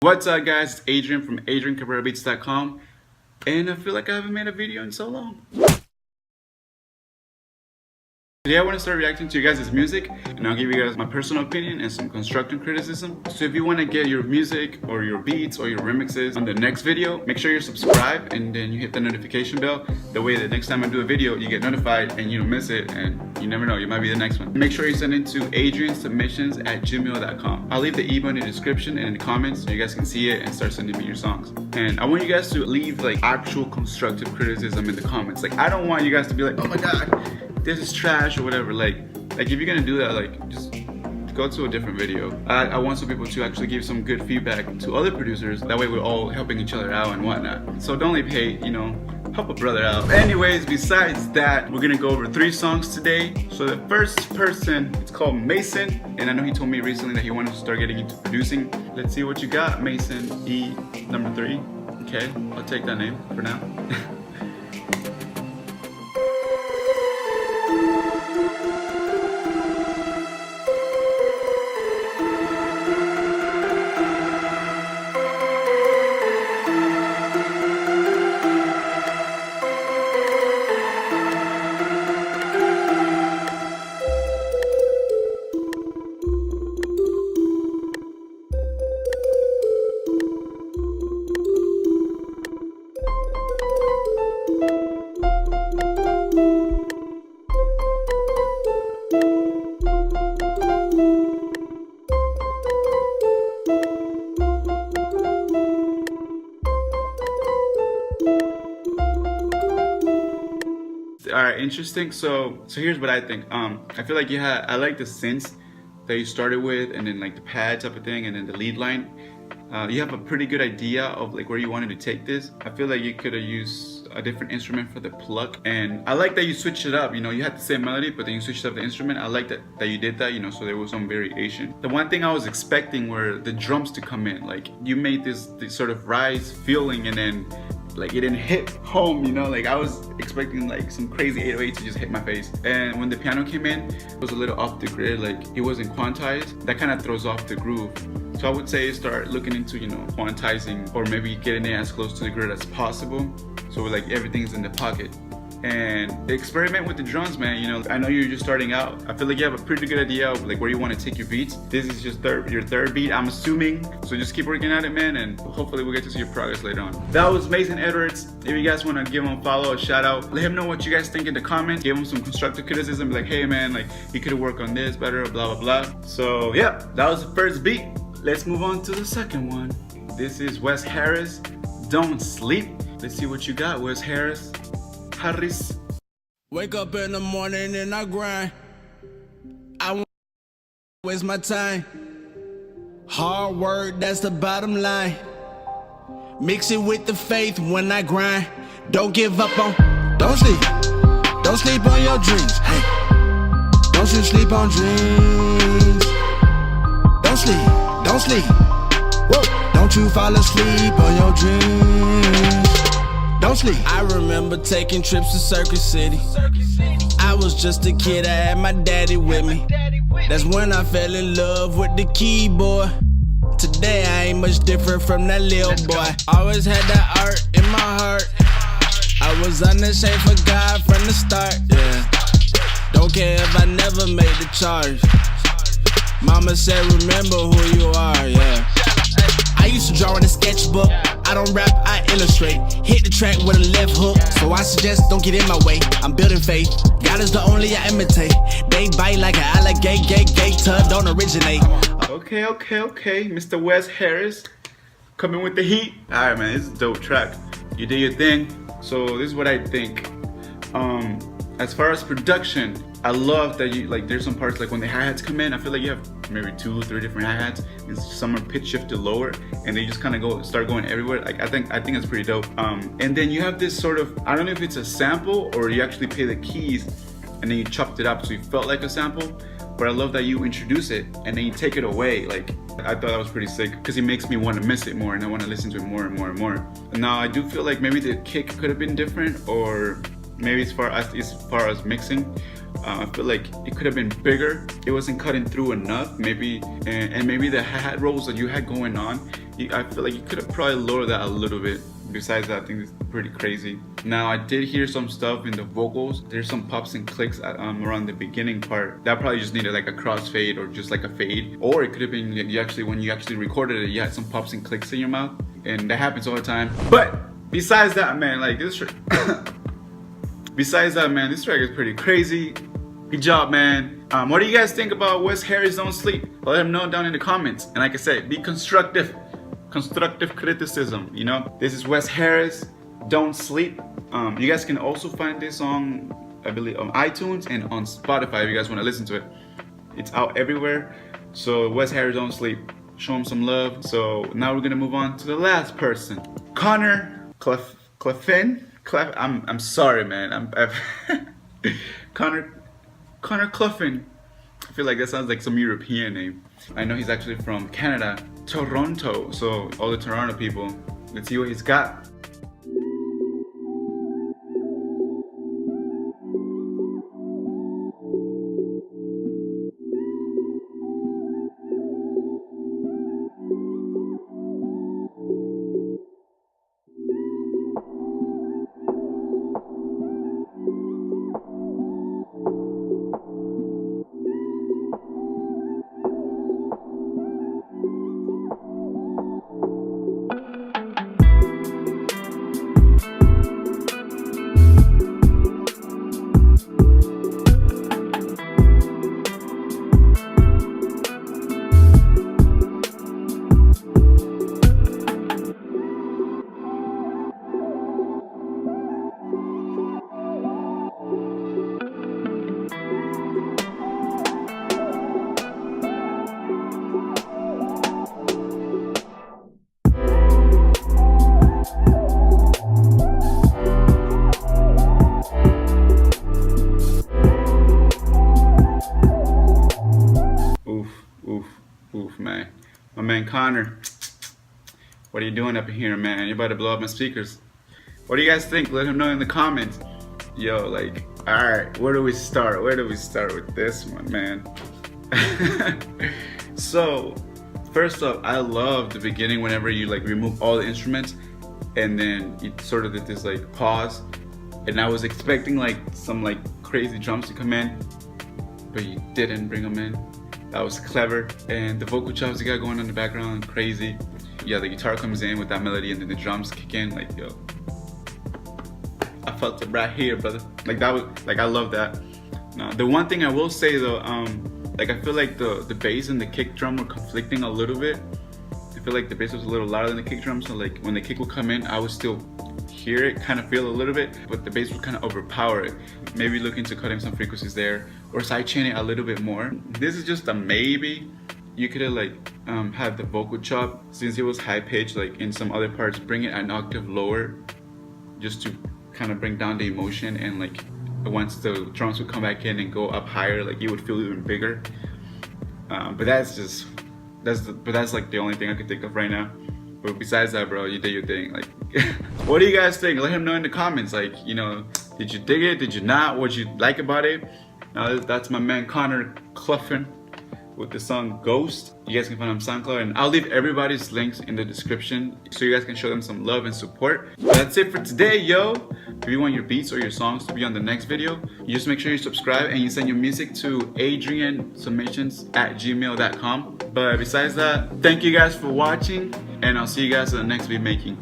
What's up guys, it's Adrian from adriannsubmissions.com, and I feel like I haven't made a video in so long. Today I want to start reacting to you guys' music, and I'll give you guys my personal opinion and some constructive criticism. So if you want to get your music or your beats or your remixes on the next video, make sure you're subscribed and then you hit the notification bell. That way the next time I do a video, you get notified and you don't miss it, and you never know, you might be the next one. Make sure you send it to adriannsubmissions@gmail.com. I'll leave the email in the description and in the comments so you guys can see it and start sending me your songs. And I want you guys to leave like actual constructive criticism in the comments. Like, I don't want you guys to be like, oh my god, this is trash or whatever. Like if you're gonna do that, like just go to a different video. I want some people to actually give some good feedback to other producers. That way we're all helping each other out and whatnot. So don't leave hate, you know, help a brother out. Anyways, besides that, we're gonna go over 3 songs today. So the first person, it's called Mason, and I know he told me recently that he wanted to start getting into producing. Let's see what you got, Mason E number 3. Okay, I'll take that name for now. Alright, interesting. So here's what I think. I feel like I like the synths that you started with, and then like the pad type of thing, and then the lead line. You have a pretty good idea of like where you wanted to take this. I feel like you could have used a different instrument for the pluck, and I like that you switched it up. You know, you had the same melody, but then you switched up the instrument. I like that you did that, you know, so there was some variation. The one thing I was expecting were the drums to come in. Like, you made this sort of rise feeling, and then like it didn't hit home, you know. Like I was expecting like some crazy 808 to just hit my face. And when the piano came in, it was a little off the grid, like it wasn't quantized. That kind of throws off the groove. So I would say start looking into, you know, quantizing, or maybe getting it as close to the grid as possible, so like everything's in the pocket. And experiment with the drums, man. You know, I know you're just starting out. I feel like you have a pretty good idea of like where you want to take your beats. This is just your third beat, I'm assuming. So just keep working at it, man, and hopefully we'll get to see your progress later on. That was Mason Edwards. If you guys want to give him a follow, a shout out, let him know what you guys think in the comments. Give him some constructive criticism, be like, hey man, like you could have worked on this better, blah blah blah. So yeah, that was the first beat. Let's move on to the second one. This is Wes Harris, Don't Sleep. Let's see what you got, Wes Harris. Wake up in the morning and I grind. I won't waste my time. Hard work, that's the bottom line. Mix it with the faith when I grind. Don't give up on, don't sleep. Don't sleep on your dreams. Hey, don't you sleep on dreams. Don't sleep, don't sleep. Whoa. Don't you fall asleep on your dreams. Don't sleep. I remember taking trips to Circuit City. I was just a kid, I had my daddy with me. That's when I fell in love with the keyboard. Today I ain't much different from that little boy. Always had that art in my heart. I was unashamed for God from the start, yeah. Don't care if I never made the charge. Mama said remember who you are, yeah. I used to draw in a sketchbook. I don't rap, I illustrate. Hit the track with a left hook, so I suggest don't get in my way. I'm building faith, God is the only I imitate. They bite like an alligator, don't originate. Okay, Mr. Wes Harris, coming with the heat. Alright man, this is a dope track. You did your thing. So this is what I think. As far as production, I love that you, like, there's some parts like when the hi-hats come in, I feel like you have maybe 2 or 3 different hi-hats, and some are pitch shifted lower, and they just kind of start going everywhere. Like I think it's pretty dope. And then you have this sort of, I don't know if it's a sample or you actually play the keys and then you chopped it up so you felt like a sample. But I love that you introduce it and then you take it away. Like, I thought that was pretty sick because it makes me want to miss it more and I want to listen to it more and more and more. Now I do feel like maybe the kick could have been different, or maybe as far as mixing, I feel like it could have been bigger. It wasn't cutting through enough, maybe, and maybe the hi-hat rolls that you had going on, I feel like you could have probably lowered that a little bit. Besides that, I think it's pretty crazy. Now, I did hear some stuff in the vocals. There's some pops and clicks around the beginning part. That probably just needed like a crossfade or just like a fade. Or it could have been when you actually recorded it, you had some pops and clicks in your mouth. And that happens all the time. But besides that, man, like this besides that, man, this track is pretty crazy. Good job, man. What do you guys think about Wes Harris Don't Sleep? Let them know down in the comments. And like I said, be constructive criticism, you know. This is Wes Harris, Don't Sleep. You guys can also find this on, I believe, on iTunes and on Spotify if you guys want to listen to it. It's out everywhere. So Wes Harris, Don't Sleep. Show him some love. So now we're gonna move on to the last person, Connor Cleffin. I'm sorry, man. Connor Cleffin. I feel like that sounds like some European name. I know he's actually from Canada, Toronto. So all the Toronto people, let's see what he's got. Oof, man. My man Connor, what are you doing up in here, man? You're about to blow up my speakers. What do you guys think? Let him know in the comments. Yo, like, alright, where do we start? Where do we start with this one, man? So, first off, I love the beginning whenever you like remove all the instruments and then you sort of did this like pause. And I was expecting like some like crazy drums to come in, but you didn't bring them in. That was clever. And the vocal chops you got going on in the background, crazy. Yeah, the guitar comes in with that melody and then the drums kick in, like, yo, I felt it right here, brother. Like that was, like, I love that. Now, the one thing I will say though, like I feel like the bass and the kick drum were conflicting a little bit. I feel like the bass was a little louder than the kick drum, so like when the kick would come in, I would still hear it, kind of feel a little bit, but the bass would kind of overpower it. Maybe looking to cut in some frequencies there or sidechain it a little bit more. This is just a maybe. You could have like had the vocal chop, since it was high pitched, like in some other parts, bring it an octave lower, just to kind of bring down the emotion, and like once the drums would come back in and go up higher, like you would feel even bigger. But that's like the only thing I could think of right now. But besides that, bro, you did your thing. Like, what do you guys think? Let him know in the comments. Like, you know, did you dig it? Did you not? What you like about it? That's my man Connor Cleffin with the song Ghost. You guys can find him on SoundCloud, and I'll leave everybody's links in the description so you guys can show them some love and support. That's it for today, yo. If you want your beats or your songs to be on the next video, you just make sure you subscribe and you send your music to adriannsubmissions@gmail.com. But besides that, thank you guys for watching, and I'll see you guys in the next video making.